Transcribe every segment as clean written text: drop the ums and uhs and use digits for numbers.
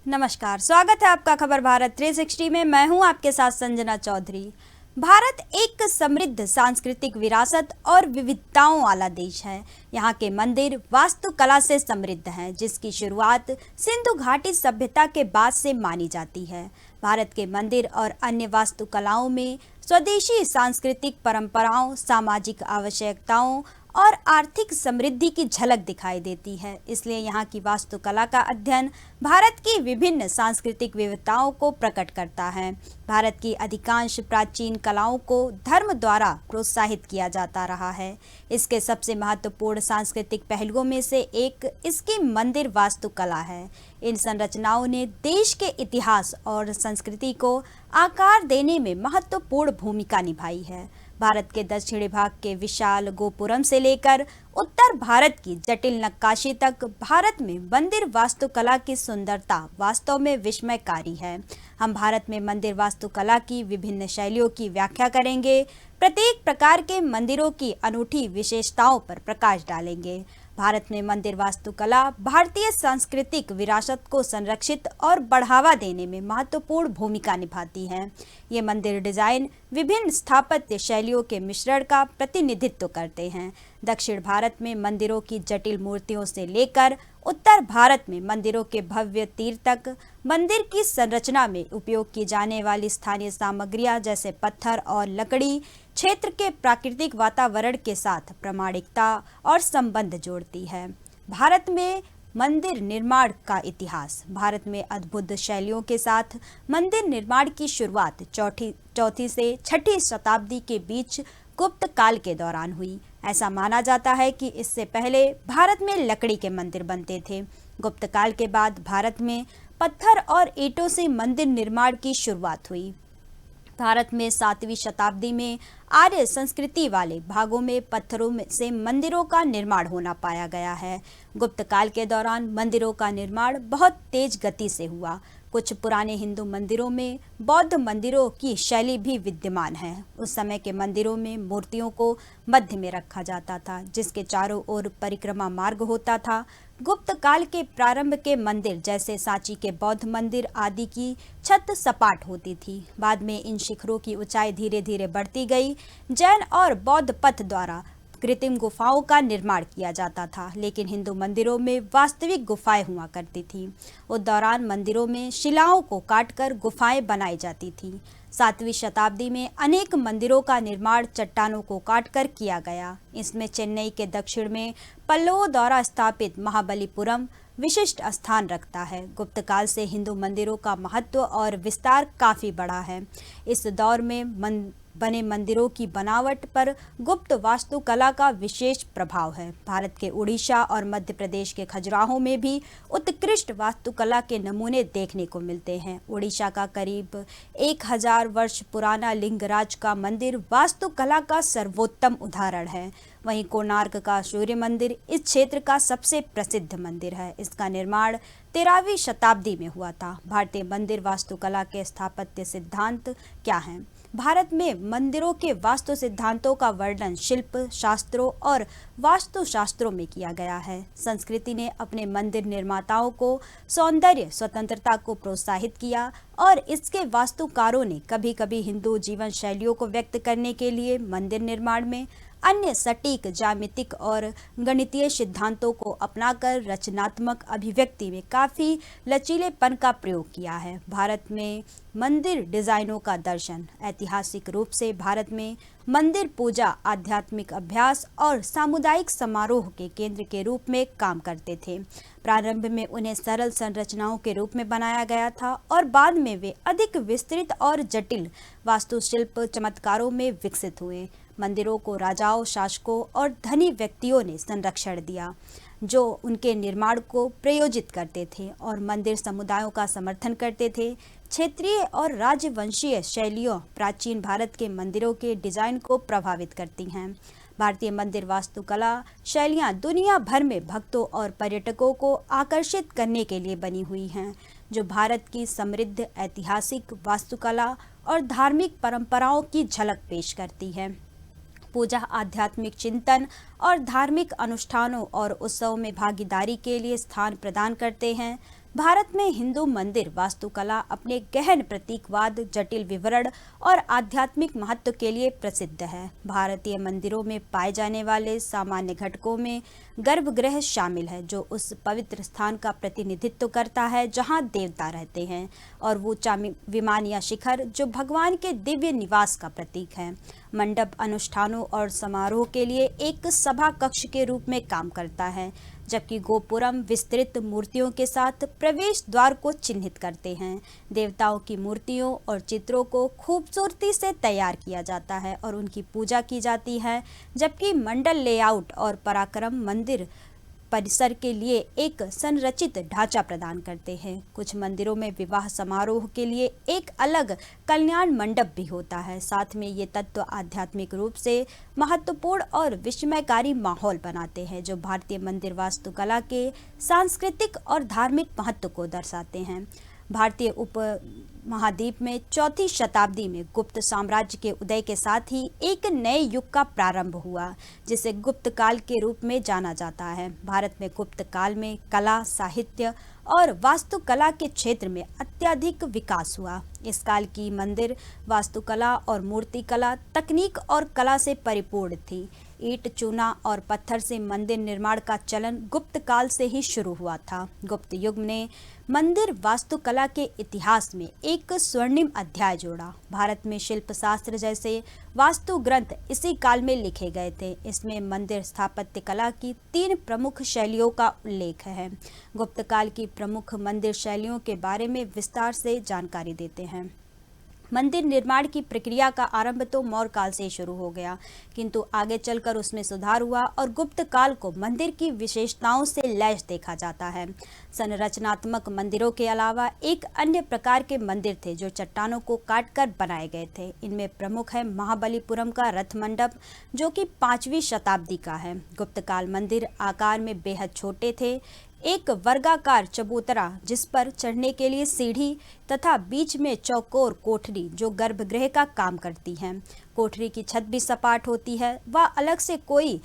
नमस्कार, स्वागत है आपका खबर भारत 360 में। मैं हूं आपके साथ संजना चौधरी। भारत एक समृद्ध सांस्कृतिक विरासत और विविधताओं वाला देश है। यहाँ के मंदिर वास्तुकला से समृद्ध हैं, जिसकी शुरुआत सिंधु घाटी सभ्यता के बाद से मानी जाती है। भारत के मंदिर और अन्य वास्तुकलाओं में स्वदेशी सांस्कृतिक परंपराओं, सामाजिक आवश्यकताओं और आर्थिक समृद्धि की झलक दिखाई देती है। इसलिए यहाँ की वास्तुकला का अध्ययन भारत की विभिन्न सांस्कृतिक विविधताओं को प्रकट करता है। भारत की अधिकांश प्राचीन कलाओं को धर्म द्वारा प्रोत्साहित किया जाता रहा है। इसके सबसे महत्वपूर्ण सांस्कृतिक पहलुओं में से एक इसकी मंदिर वास्तुकला है। इन संरचनाओं ने देश के इतिहास और संस्कृति को आकार देने में महत्वपूर्ण भूमिका निभाई है। भारत के दक्षिणी भाग के विशाल गोपुरम से लेकर उत्तर भारत की जटिल नक्काशी तक भारत में मंदिर वास्तुकला की सुंदरता वास्तव में विस्मयकारी है। हम भारत में मंदिर वास्तुकला की विभिन्न शैलियों की व्याख्या करेंगे, प्रत्येक प्रकार के मंदिरों की अनूठी विशेषताओं पर प्रकाश डालेंगे। भारत में मंदिर वास्तुकला भारतीय सांस्कृतिक विरासत को संरक्षित और बढ़ावा देने में महत्वपूर्ण भूमिका निभाती है। ये मंदिर डिजाइन विभिन्न स्थापत्य शैलियों के मिश्रण का प्रतिनिधित्व करते हैं। दक्षिण भारत में मंदिरों की जटिल मूर्तियों से लेकर उत्तर भारत में मंदिरों के भव्य तीर तक मंदिर की संरचना में उपयोग की जाने वाली स्थानीय सामग्रियां जैसे पत्थर और लकड़ी क्षेत्र के प्राकृतिक वातावरण के साथ प्रामाणिकता और संबंध जोड़ती है। भारत में मंदिर निर्माण का इतिहास। भारत में अद्भुत शैलियों के साथ मंदिर निर्माण की शुरुआत चौथी से छठी शताब्दी के बीच गुप्त काल के दौरान हुई। ऐसा माना जाता है कि इससे पहले भारत में लकड़ी के मंदिर बनते थे। गुप्त काल के बाद भारत में पत्थर और ईंटों से मंदिर निर्माण की शुरुआत हुई। भारत में 7वीं शताब्दी में आर्य संस्कृति वाले भागों में पत्थरों से मंदिरों का निर्माण होना पाया गया है। गुप्त काल के दौरान मंदिरों का निर्माण बहुत तेज गति से हुआ। कुछ पुराने हिंदू मंदिरों में बौद्ध मंदिरों की शैली भी विद्यमान है। उस समय के मंदिरों में मूर्तियों को मध्य में रखा जाता था, जिसके चारों ओर परिक्रमा मार्ग होता था। गुप्त काल के प्रारंभ के मंदिर जैसे सांची के बौद्ध मंदिर आदि की छत सपाट होती थी। बाद में इन शिखरों की ऊंचाई धीरे धीरे बढ़ती गई। जैन और बौद्ध पथ द्वारा कृत्रिम गुफाओं का निर्माण किया जाता था, लेकिन हिंदू मंदिरों में वास्तविक गुफाएं हुआ करती थीं। उस दौरान मंदिरों में शिलाओं को काटकर गुफाएं बनाई जाती थीं। 7वीं शताब्दी में अनेक मंदिरों का निर्माण चट्टानों को काटकर किया गया। इसमें चेन्नई के दक्षिण में पल्लवों द्वारा स्थापित महाबलीपुरम विशिष्ट स्थान रखता है। गुप्त काल से हिंदू मंदिरों का महत्व और विस्तार काफी बढ़ा है। इस दौर में बने मंदिरों की बनावट पर गुप्त वास्तुकला का विशेष प्रभाव है। भारत के उड़ीसा और मध्य प्रदेश के खजुराहो में भी उत्कृष्ट वास्तुकला के नमूने देखने को मिलते हैं। उड़ीसा का करीब 1000 वर्ष पुराना लिंगराज का मंदिर वास्तुकला का सर्वोत्तम उदाहरण है। वहीं कोणार्क का सूर्य मंदिर इस क्षेत्र का सबसे प्रसिद्ध मंदिर है। इसका निर्माण 13वीं शताब्दी में हुआ था। भारतीय मंदिर वास्तुकला के स्थापत्य सिद्धांत क्या हैं? भारत में मंदिरों के वास्तु सिद्धांतों का वर्णन शिल्प शास्त्रों और वास्तु शास्त्रों में किया गया है। संस्कृति ने अपने मंदिर निर्माताओं को सौंदर्य स्वतंत्रता को प्रोत्साहित किया और इसके वास्तुकारों ने कभी कभी हिंदू जीवन शैलियों को व्यक्त करने के लिए मंदिर निर्माण में अन्य सटीक ज्यामितिक और गणितीय सिद्धांतों को अपनाकर रचनात्मक अभिव्यक्ति में काफ़ी लचीलेपन का प्रयोग किया है। भारत में मंदिर डिजाइनों का दर्शन। ऐतिहासिक रूप से भारत में मंदिर पूजा, आध्यात्मिक अभ्यास और सामुदायिक समारोह के केंद्र के रूप में काम करते थे। प्रारंभ में उन्हें सरल संरचनाओं के रूप में बनाया गया था और बाद में वे अधिक विस्तृत और जटिल वास्तुशिल्प चमत्कारों में विकसित हुए। मंदिरों को राजाओं, शासकों और धनी व्यक्तियों ने संरक्षण दिया, जो उनके निर्माण को प्रयोजित करते थे और मंदिर समुदायों का समर्थन करते थे। क्षेत्रीय और राजवंशीय शैलियों प्राचीन भारत के मंदिरों के डिजाइन को प्रभावित करती हैं। भारतीय मंदिर वास्तुकला शैलियाँ दुनिया भर में भक्तों और पर्यटकों को आकर्षित करने के लिए बनी हुई हैं, जो भारत की समृद्ध ऐतिहासिक वास्तुकला और धार्मिक परंपराओं की झलक पेश करती है। पूजा, आध्यात्मिक चिंतन और धार्मिक अनुष्ठानों और उत्सवों में भागीदारी के लिए स्थान प्रदान करते हैं। भारत में हिंदू मंदिर वास्तुकला अपने गहन प्रतीकवाद, जटिल विवरण और आध्यात्मिक महत्व के लिए प्रसिद्ध है। भारतीय मंदिरों में पाए जाने वाले सामान्य घटकों में गर्भगृह शामिल है, जो उस पवित्र स्थान का प्रतिनिधित्व करता है जहां देवता रहते हैं, और ऊंचा विमान या शिखर जो भगवान के दिव्य निवास का प्रतीक है। मंडप अनुष्ठानों और समारोह के लिए एक सभा कक्ष के रूप में काम करता है, जबकि गोपुरम विस्तृत मूर्तियों के साथ प्रवेश द्वार को चिन्हित करते हैं। देवताओं की मूर्तियों और चित्रों को खूबसूरती से तैयार किया जाता है और उनकी पूजा की जाती है, जबकि मंडल लेआउट और पराक्रम मंदिर परिसर के लिए एक संरचित ढांचा प्रदान करते हैं। कुछ मंदिरों में विवाह समारोह के लिए एक अलग कल्याण मंडप भी होता है। साथ में ये तत्व आध्यात्मिक रूप से महत्वपूर्ण और विस्मयकारी माहौल बनाते हैं, जो भारतीय मंदिर वास्तुकला के सांस्कृतिक और धार्मिक महत्व को दर्शाते हैं। भारतीय उप महाद्वीप में 4वीं शताब्दी में गुप्त साम्राज्य के उदय के साथ ही एक नए युग का प्रारंभ हुआ, जिसे गुप्त काल के रूप में जाना जाता है। भारत में गुप्त काल में कला, साहित्य और वास्तुकला के क्षेत्र में अत्यधिक विकास हुआ। इस काल की मंदिर वास्तुकला और मूर्तिकला तकनीक और कला से परिपूर्ण थी। ईंट, चूना और पत्थर से मंदिर निर्माण का चलन गुप्त काल से ही शुरू हुआ था। गुप्त युग ने मंदिर वास्तुकला के इतिहास में एक स्वर्णिम अध्याय जोड़ा। भारत में शिल्प शास्त्र जैसे वास्तु ग्रंथ इसी काल में लिखे गए थे। इसमें मंदिर स्थापत्य कला की 3 प्रमुख शैलियों का उल्लेख है। गुप्त काल की प्रमुख मंदिर शैलियों के बारे में विस्तार से जानकारी देते हैं। मंदिर निर्माण की प्रक्रिया का आरंभ तो मौर्य काल से शुरू हो गया, किंतु आगे चलकर उसमें सुधार हुआ और गुप्त काल को मंदिर की विशेषताओं से लैस देखा जाता है। संरचनात्मक मंदिरों के अलावा एक अन्य प्रकार के मंदिर थे जो चट्टानों को काटकर बनाए गए थे। इनमें प्रमुख है महाबलीपुरम का रथ मंडप, जो कि 5वीं शताब्दी का है। गुप्त काल मंदिर आकार में बेहद छोटे थे। एक वर्गाकार चबूतरा जिस पर चढ़ने के लिए सीढ़ी तथा बीच में चौकोर कोठरी जो गर्भगृह का काम करती है। कोठरी की छत भी सपाट होती है। वह अलग से कोई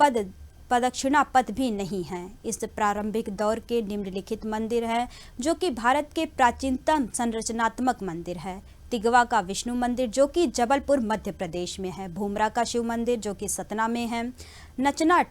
प्रदक्षिणा पथ भी नहीं है। इस प्रारंभिक दौर के निम्नलिखित मंदिर है, जो कि भारत के प्राचीनतम संरचनात्मक मंदिर है। तिगवा का विष्णु मंदिर, जो कि जबलपुर मध्य प्रदेश में है। भूमरा का शिव मंदिर, जो कि सतना में है। नचना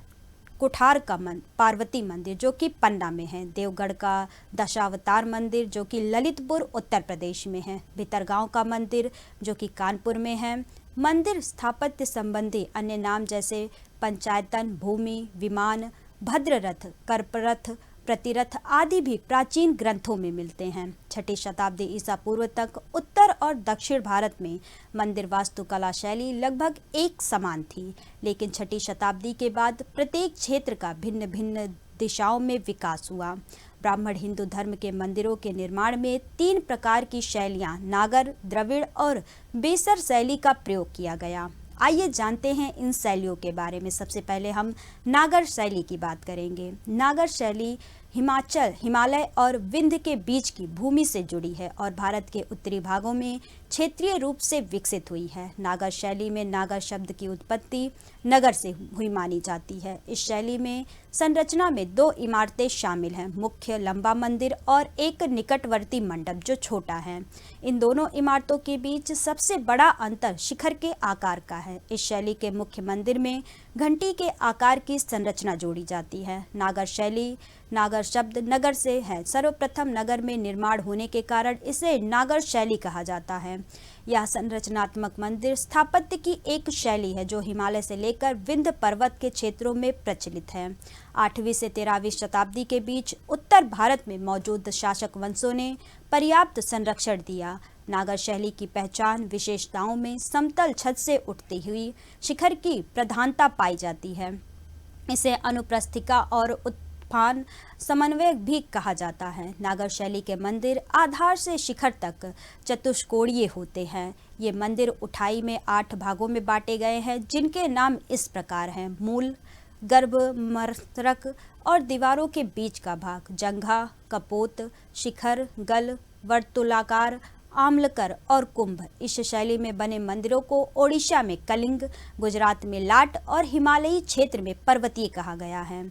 कुठार का पार्वती मंदिर, जो कि पन्ना में है। देवगढ़ का दशावतार मंदिर, जो कि ललितपुर उत्तर प्रदेश में है। भितरगांव का मंदिर, जो कि कानपुर में है। मंदिर स्थापत्य संबंधी अन्य नाम जैसे पंचायतन, भूमि, विमान, भद्ररथ, कर्परथ, प्रतिरथ आदि भी प्राचीन ग्रंथों में मिलते हैं। 6ठी शताब्दी ईसा पूर्व तक उत्तर और दक्षिण भारत में मंदिर वास्तुकला शैली लगभग एक समान थी, लेकिन 6ठी शताब्दी के बाद प्रत्येक क्षेत्र का भिन्न भिन्न दिशाओं में विकास हुआ। ब्राह्मण हिंदू धर्म के मंदिरों के निर्माण में 3 प्रकार की शैलियाँ नागर, द्रविड़ और बेसर शैली का प्रयोग किया गया। आइए जानते हैं इन शैलियों के बारे में। सबसे पहले हम नागर शैली की बात करेंगे। नागर शैली हिमालय और विंध्य के बीच की भूमि से जुड़ी है और भारत के उत्तरी भागों में क्षेत्रीय रूप से विकसित हुई है। नागर शैली में नागर शब्द की उत्पत्ति नगर से हुई मानी जाती है। इस शैली में संरचना में 2 इमारतें शामिल हैं, मुख्य लंबा मंदिर और एक निकटवर्ती मंडप जो छोटा है। इन दोनों इमारतों के बीच सबसे बड़ा अंतर शिखर के आकार का है। इस शैली के मुख्य मंदिर में घंटी के आकार की संरचना जोड़ी जाती है। नागर शब्द नगर से है। सर्वप्रथम नगर में निर्माण होने के कारण इसे नागर शैली कहा जाता है। यह संरचनात्मक मंदिर स्थापत्य की एक शैली है जो हिमालय से लेकर विंध्य पर्वत के क्षेत्रों में प्रचलित है। 8वीं से 13वीं शताब्दी के बीच उत्तर भारत में मौजूद शासक वंशों ने पर्याप्त संरक्षण दिया। नागर शैली की पहचान विशेषताओं में समतल छत से उठती हुई शिखर की प्रधानता पाई जाती है। इसे अनुप्रस्थिका और उत्थान समन्वय भी कहा जाता है। नागर शैली के मंदिर आधार से शिखर तक चतुष्कोणीय होते हैं। ये मंदिर उठाई में 8 भागों में बांटे गए हैं, जिनके नाम इस प्रकार हैं: मूल, गर्भ, मस्तक और दीवारों के बीच का भाग, जंघा, कपोत, शिखर, गल, वर्तुलाकार, आम्लकर और कुंभ। इस शैली में बने मंदिरों को ओडिशा में कलिंग, गुजरात में लाट और हिमालयी क्षेत्र में पर्वतीय कहा गया है।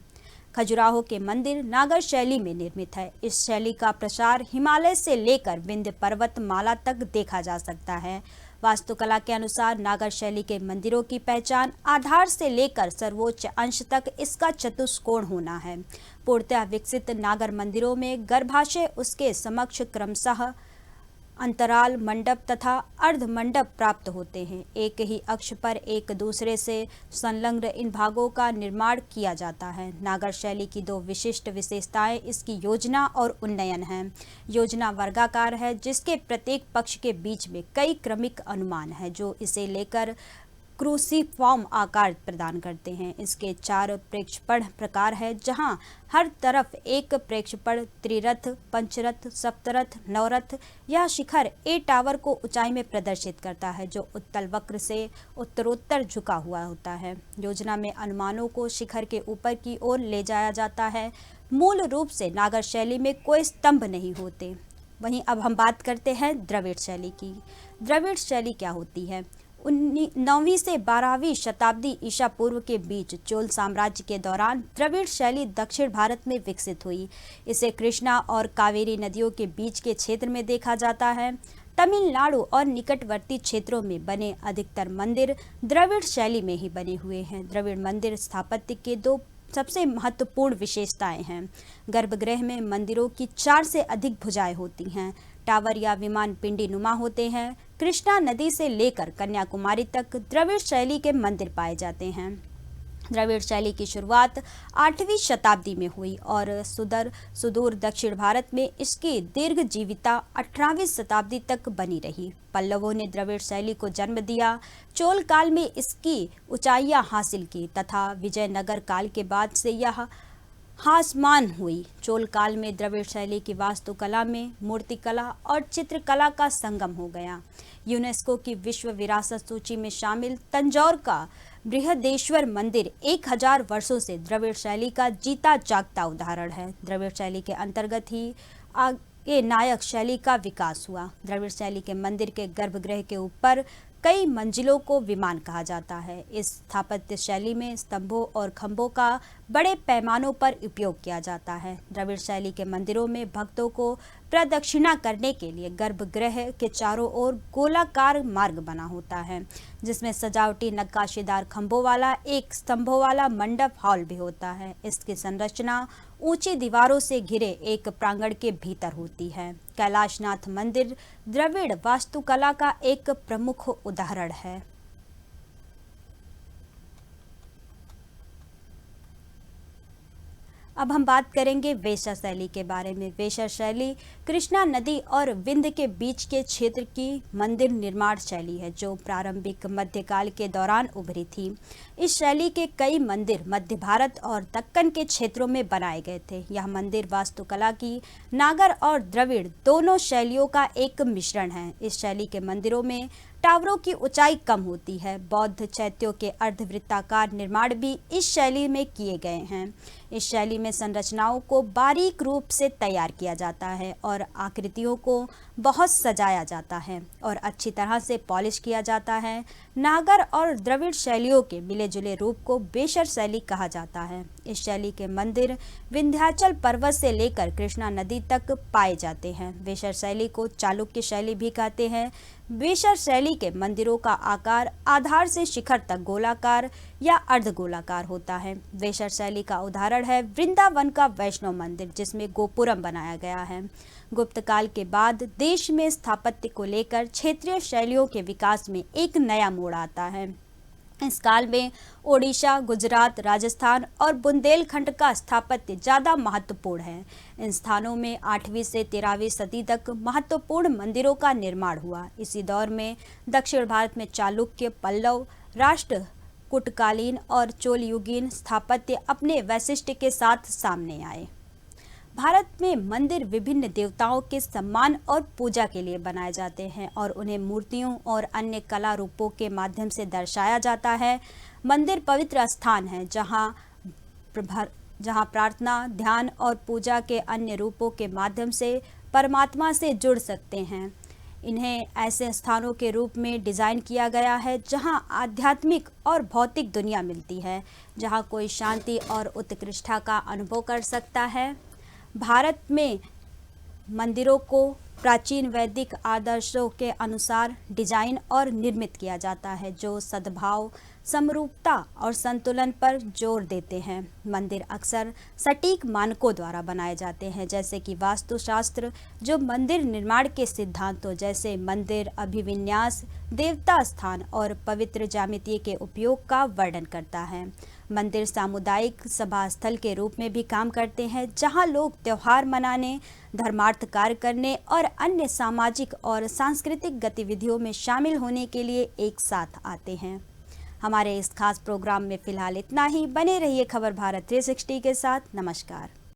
खजुराहो के मंदिर नागर शैली में निर्मित है। इस शैली का प्रसार हिमालय से लेकर विंध्य पर्वतमाला तक देखा जा सकता है। वास्तुकला के अनुसार नागर शैली के मंदिरों की पहचान आधार से लेकर सर्वोच्च अंश तक इसका चतुष्कोण होना है। पूर्णतः विकसित नागर मंदिरों में गर्भाशय, उसके समक्ष क्रमशः अंतराल मंडप तथा अर्ध मंडप प्राप्त होते हैं। एक ही अक्ष पर एक दूसरे से संलग्न इन भागों का निर्माण किया जाता है। नागर शैली की दो विशिष्ट विशेषताएं इसकी योजना और उन्नयन है। योजना वर्गाकार है, जिसके प्रत्येक पक्ष के बीच में कई क्रमिक अनुमान है जो इसे लेकर क्रूसीफॉर्म आकार प्रदान करते हैं। इसके 4 प्रेक्षपण प्रकार है, जहां हर तरफ एक प्रेक्षपण त्रिरथ, पंचरथ, सप्तरथ, नवरथ या शिखर ए टावर को ऊंचाई में प्रदर्शित करता है, जो उत्तल वक्र से उत्तरोत्तर झुका हुआ होता है। योजना में अनुमानों को शिखर के ऊपर की ओर ले जाया जाता है। मूल रूप से नागर शैली में कोई स्तंभ नहीं होते। वहीं अब हम बात करते हैं द्रविड़ शैली की। द्रविड़ शैली क्या होती है? 9वीं से 12वीं शताब्दी ईसा पूर्व के बीच चोल साम्राज्य के दौरान द्रविड़ शैली दक्षिण भारत में विकसित हुई। इसे कृष्णा और कावेरी नदियों के बीच के क्षेत्र में देखा जाता है। तमिलनाडु और निकटवर्ती क्षेत्रों में बने अधिकतर मंदिर द्रविड़ शैली में ही बने हुए हैं। द्रविड़ मंदिर स्थापत्य के 2 सबसे महत्वपूर्ण विशेषताएं हैं। गर्भगृह में मंदिरों की 4 से अधिक भुजाएं होती हैं। टावर या विमान पिंडी नुमा होते हैं। कृष्णा नदी से लेकर कन्याकुमारी तक द्रविड़ शैली के मंदिर पाए जाते हैं। द्रविड़ शैली की शुरुआत 8वीं शताब्दी में हुई और सुदूर दक्षिण भारत में इसकी दीर्घ जीविता 18वीं शताब्दी तक बनी रही। पल्लवों ने द्रविड़ शैली को जन्म दिया। चोल काल में इसकी ऊंचाइयां हासिल की तथा विजयनगर काल के बाद से यह हासमान हुई। चोल काल में द्रविड़ शैली की वास्तुकला में मूर्तिकला और चित्रकला का संगम हो गया। यूनेस्को की विश्व विरासत सूची में शामिल तंजौर का बृहदेश्वर मंदिर 1000 वर्षों से द्रविड़ शैली का जीता जागता उदाहरण है। द्रविड़ शैली के अंतर्गत ही आगे नायक शैली का विकास हुआ। द्रविड़ शैली के मंदिर के गर्भगृह के ऊपर कई मंजिलों को विमान कहा जाता है। इस स्थापत्य शैली में स्तंभों और खंभों का बड़े पैमानों पर उपयोग किया जाता है। द्रविड़ शैली के मंदिरों में भक्तों को प्रदक्षिणा करने के लिए गर्भगृह के चारों ओर गोलाकार मार्ग बना होता है, जिसमें सजावटी नक्काशीदार खंभों वाला एक स्तंभों वाला मंडप हॉल भी होता है। इसकी संरचना ऊंची दीवारों से घिरे एक प्रांगण के भीतर होती है। कैलाशनाथ मंदिर द्रविड़ वास्तुकला का एक प्रमुख उदाहरण है। अब हम बात करेंगे वेशा शैली के बारे में। वेशा शैली कृष्णा नदी और विंध्य के बीच के क्षेत्र की मंदिर निर्माण शैली है, जो प्रारंभिक मध्यकाल के दौरान उभरी थी। इस शैली के कई मंदिर मध्य भारत और दक्कन के क्षेत्रों में बनाए गए थे। यह मंदिर वास्तुकला की नागर और द्रविड़ दोनों शैलियों का एक मिश्रण है। इस शैली के मंदिरों में टावरों की ऊंचाई कम होती है। बौद्ध चैत्यों के अर्धवृत्ताकार निर्माण भी इस शैली में किए गए हैं। इस शैली में संरचनाओं को बारीक रूप से तैयार किया जाता है और आकृतियों को बहुत सजाया जाता है और अच्छी तरह से पॉलिश किया जाता है। नागर और द्रविड़ शैलियों के मिले जुले रूप को बेशर शैली कहा जाता है। इस शैली के मंदिर विंध्याचल पर्वत से लेकर कृष्णा नदी तक पाए जाते हैं। बेशर शैली को चालुक्य शैली भी कहते हैं। बेशर शैली के मंदिरों का आकार आधार से शिखर तक गोलाकार या अर्धगोलाकार होता है। बेशर शैली का उदाहरण है वृंदावन का वैष्णव मंदिर, जिसमें गोपुरम बनाया गया है। गुप्त काल के बाद देश में स्थापत्य को लेकर क्षेत्रीय शैलियों के विकास में एक नया मोड़ आता है। इस काल में ओडिशा, गुजरात, राजस्थान और बुंदेलखंड का स्थापत्य ज़्यादा महत्वपूर्ण है। इन स्थानों में 8वीं से 13वीं सदी तक महत्वपूर्ण मंदिरों का निर्माण हुआ। इसी दौर में दक्षिण भारत में चालुक्य, पल्लव, राष्ट्रकूटकालीन और चोलयुगीन स्थापत्य अपने वैशिष्ट्य के साथ सामने आए। भारत में मंदिर विभिन्न देवताओं के सम्मान और पूजा के लिए बनाए जाते हैं और उन्हें मूर्तियों और अन्य कला रूपों के माध्यम से दर्शाया जाता है। मंदिर पवित्र स्थान है जहाँ प्रार्थना, ध्यान और पूजा के अन्य रूपों के माध्यम से परमात्मा से जुड़ सकते हैं। इन्हें ऐसे स्थानों के रूप में डिज़ाइन किया गया है जहां आध्यात्मिक और भौतिक दुनिया मिलती है, जहां कोई शांति और उत्कृष्टता का अनुभव कर सकता है। भारत में मंदिरों को प्राचीन वैदिक आदर्शों के अनुसार डिजाइन और निर्मित किया जाता है, जो सद्भाव, समरूपता और संतुलन पर जोर देते हैं। मंदिर अक्सर सटीक मानकों द्वारा बनाए जाते हैं, जैसे कि वास्तुशास्त्र, जो मंदिर निर्माण के सिद्धांतों जैसे मंदिर अभिविन्यास, देवता स्थान और पवित्र ज्यामिति के उपयोग का वर्णन करता है। मंदिर सामुदायिक सभा स्थल के रूप में भी काम करते हैं, जहां लोग त्यौहार मनाने, धर्मार्थ कार्य करने और अन्य सामाजिक और सांस्कृतिक गतिविधियों में शामिल होने के लिए एक साथ आते हैं। हमारे इस खास प्रोग्राम में फिलहाल इतना ही। बने रहिए खबर भारत 360 के साथ। नमस्कार।